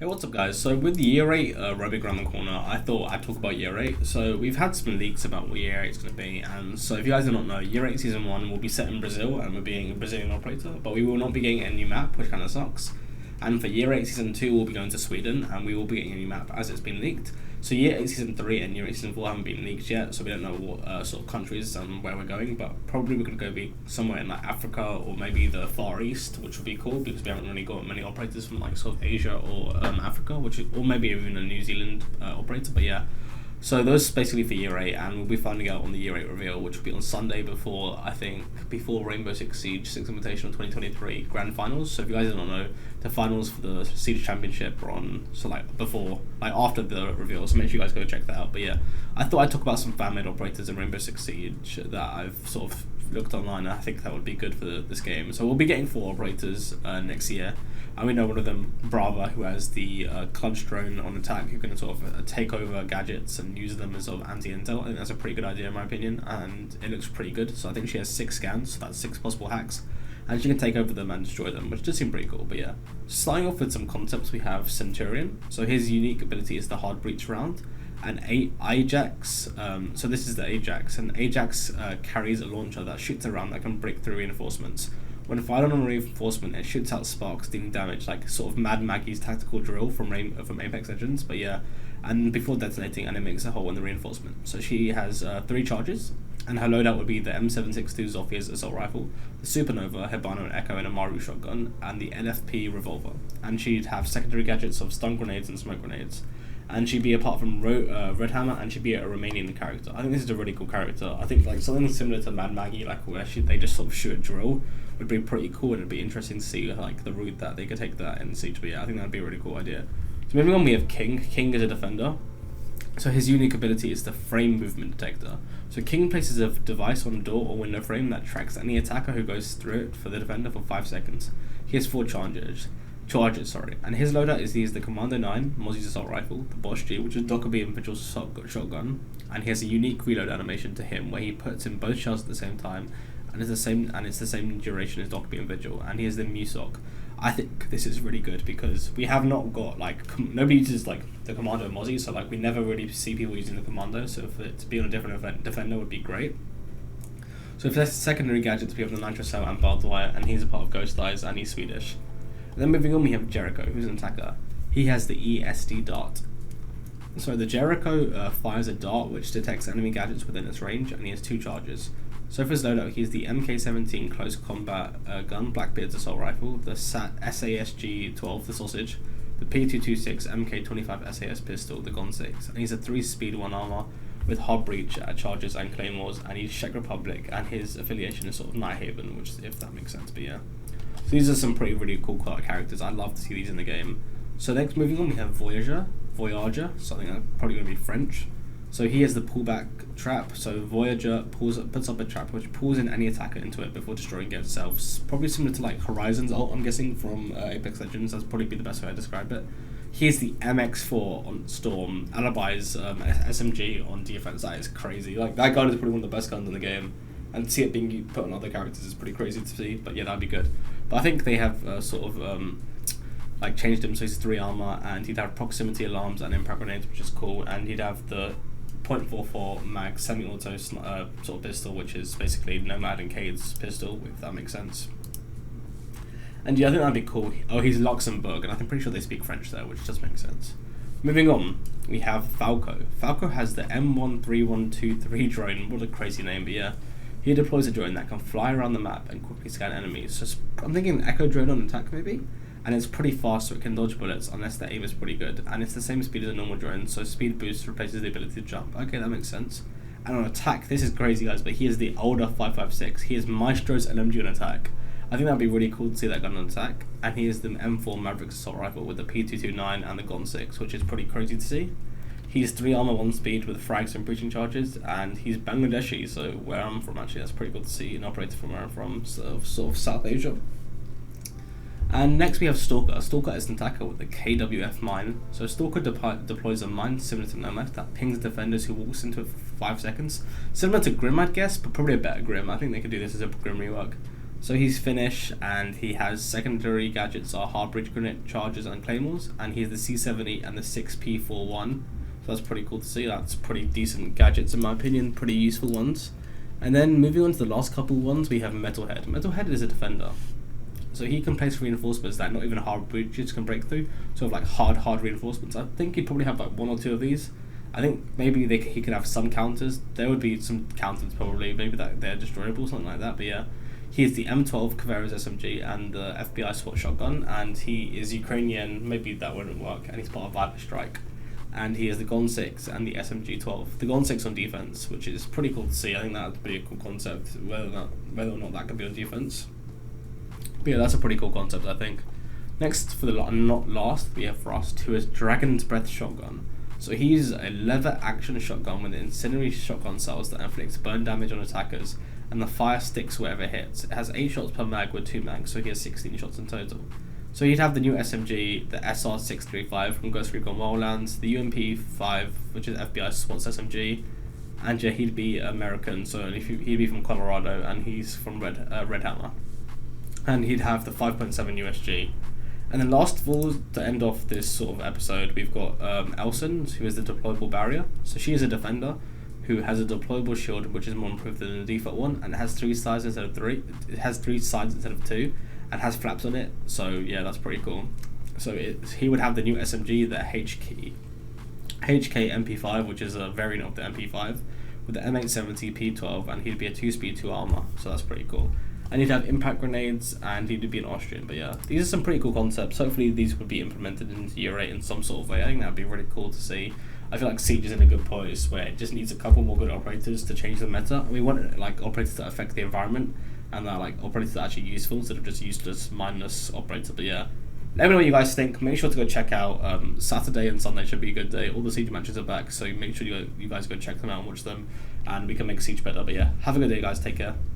Hey, what's up guys? So with year 8 rubbing around the corner, I thought I'd talk about year 8. So we've had some leaks about what year 8 is going to be, and so if you guys do not know, year 8 season 1 will be set in Brazil and we're being a Brazilian operator, but we will not be getting a new map, which kind of sucks. And for year 8 season 2 we'll be going to Sweden and we will be getting a new map as it's been leaked. So year 8 season 3 and year 8 season 4 haven't been leaked yet, so we don't know what sort of countries and where we're going, but probably we're going to go be somewhere in like Africa or maybe the Far East, which would be cool because we haven't really got many operators from like sort of Asia or Africa, or maybe even a New Zealand operator, but yeah. So those basically for year 8, and we'll be finding out on the year 8 reveal, which will be on Sunday before Rainbow Six Siege 6th Invitational 2023 Grand Finals. So if you guys don't know, the finals for the Siege Championship are on, so after the reveal, so make sure you guys go check that out. But yeah, I thought I'd talk about some fan-made operators in Rainbow Six Siege that I've sort of looked online, and I think that would be good for this game. So we'll be getting 4 operators next year, and we know one of them, Brava, who has the clutch drone on attack, who can sort of take over gadgets and use them as sort of anti-intel. I think that's a pretty good idea in my opinion, and it looks pretty good. So I think she has 6 scans, so that's 6 possible hacks, and she can take over them and destroy them, which does seem pretty cool. But yeah, starting off with some concepts, we have Centurion. So his unique ability is the hard breach round. And Ajax, so this is the Ajax, and Ajax carries a launcher that shoots around that can break through reinforcements. When fired on a reinforcement, it shoots out sparks, dealing damage, like sort of Mad Maggie's tactical drill from Apex Legends, but yeah, and before detonating, and it makes a hole in the reinforcement. So she has 3 charges, and her loadout would be the M762 Zoffie's assault rifle, the Supernova, Hibana and Echo, and a Maru shotgun, and the LFP revolver. And she'd have secondary gadgets of stun grenades and smoke grenades. And she'd be, apart from Red Hammer, and she'd be a Romanian character. I think this is a really cool character. I think like something similar to Mad Maggie, like where they just sort of shoot a drill, would be pretty cool, and it'd be interesting to see like the route that they could take that in Siege. But yeah, I think that'd be a really cool idea. So moving on, we have King. King is a defender. So his unique ability is the frame movement detector. So King places a device on a door or window frame that tracks any attacker who goes through it for the defender for 5 seconds. He has 4 charges, and his loadout is the Commando 9 Mozzie's assault rifle, the Bosch G, which is Dockerby and Vigil's shotgun, and he has a unique reload animation to him where he puts in both shells at the same time, and it's the same duration as Dockerby and Vigil, and he has the Musoc. I think this is really good because we have not got nobody uses like the Commando and Mozzie, so like we never really see people using the Commando, so for it to be on a different defender would be great. So if there's secondary gadgets, we have the Nitro Cell and Barbed Wire, and he's a part of Ghost Eyes, and he's Swedish. And then moving on, we have Jericho, who's an attacker. He has the ESD dart. So the Jericho fires a dart which detects enemy gadgets within its range, and he has 2 charges. So for his loadout, he has the MK17 close combat gun, Blackbeard's assault rifle, the SASG-12, the sausage, the P226 MK25 SAS pistol, the Gon 6, and he's a 3-speed 1 armor with hard breach charges and claymores, and he's Czech Republic, and his affiliation is sort of Nighthaven, which, if that makes sense, but yeah. So these are some really cool characters. I'd love to see these in the game. So next, moving on, we have Voyager, something that's probably going to be French. So he has the pullback trap. So Voyager puts up a trap which pulls in any attacker into it before destroying it itself. Probably similar to like Horizon's ult, I'm guessing, from Apex Legends. That's probably be the best way to describe it. He has the MX4 on Storm, Alibi's SMG on defense. That is crazy. Like that gun is probably one of the best guns in the game. And to see it being put on other characters is pretty crazy to see, but yeah, that'd be good. But I think they have changed him so he's 3 armor, and he'd have proximity alarms and impact grenades, which is cool, and he'd have the .44 mag semi-auto sort of pistol, which is basically Nomad and Cade's pistol, if that makes sense. And yeah, I think that'd be cool. Oh, he's Luxembourg, and I'm pretty sure they speak French there, which does make sense. Moving on, we have Falco. Falco has the M13123 drone. What a crazy name, but yeah. He deploys a drone that can fly around the map and quickly scan enemies. So I'm thinking Echo drone on attack maybe? And it's pretty fast, so it can dodge bullets unless their aim is pretty good. And it's the same speed as a normal drone, so speed boost replaces the ability to jump. Okay, that makes sense. And on attack, this is crazy guys, but he is the older 5.56. He is Maestro's LMG on attack. I think that'd be really cool to see that gun on attack. And he is the M4 Mavericks assault rifle with the P229 and the Gon 6, which is pretty crazy to see. He's 3 armor 1 speed with frags and breaching charges, and he's Bangladeshi, so where I'm from actually, that's pretty cool to see an operator from where I'm from, so sort of South Asia. And next we have Stalker. Stalker is an attacker with the KWF mine. So Stalker deploys a mine similar to Nomad that pings defenders who walks into it for 5 seconds. Similar to Grim, I'd guess, but probably a better Grim. I think they could do this as a Grim rework. So he's Finnish, and he has secondary gadgets are hard bridge grenade charges and claymores, and he has the C70 and the 6P41. So that's pretty cool to see. That's pretty decent gadgets in my opinion, pretty useful ones. And then moving on to the last couple ones, we have Metalhead. Metalhead is a defender. So he can place reinforcements that not even hard bridges can break through. Sort of like hard reinforcements. I think he'd probably have like 1 or 2 of these. I think maybe he could have some counters. There would be some counters probably, maybe that they're destroyable, something like that. But yeah, he is the M12 Kavera's SMG and the FBI SWAT shotgun, and he is Ukrainian. Maybe that wouldn't work. And he's part of Viper Strike. And he has the Gon 6 and the SMG 12. The Gon 6 on defense, which is pretty cool to see. I think that would be a cool concept, whether or not that could be on defense. But yeah, that's a pretty cool concept, I think. Next, for the not last, we have Frost, who is Dragon's Breath shotgun. So he's a lever action shotgun with incendiary shotgun cells that inflicts burn damage on attackers, and the fire sticks wherever it hits. It has 8 shots per mag with 2 mags, so he has 16 shots in total. So he'd have the new SMG, the SR635 from Ghost Recon Wildlands, the UMP5, which is FBI SWAT's SMG, and yeah, he'd be American, so he'd be from Colorado, and he's from Red Hammer. And he'd have the 5.7 USG. And then last of all, to end off this sort of episode, we've got Eyesense, who is the deployable barrier. So she is a defender who has a deployable shield, which is more improved than the default one, and it has 3 sides instead of 3. It has 3 sides instead of 2. And has flaps on it, so yeah, that's pretty cool. So he would have the new SMG, the HK MP5, which is a variant of the MP5, with the M870 P12, and he'd be a 2-speed 2 armor, so that's pretty cool. And he'd have impact grenades, and he'd be an Austrian. But yeah, these are some pretty cool concepts. Hopefully these would be implemented into Year 8 in some sort of way. I think that would be really cool to see. I feel like Siege is in a good place where it just needs a couple more good operators to change the meta. We want like operators that affect the environment, and that like operators that are actually useful instead of just useless, mindless operators. But yeah, let me know what you guys think. Make sure to go check out Saturday and Sunday should be a good day. All the Siege matches are back, so make sure you guys go check them out and watch them, and we can make Siege better. But yeah, have a good day guys, take care.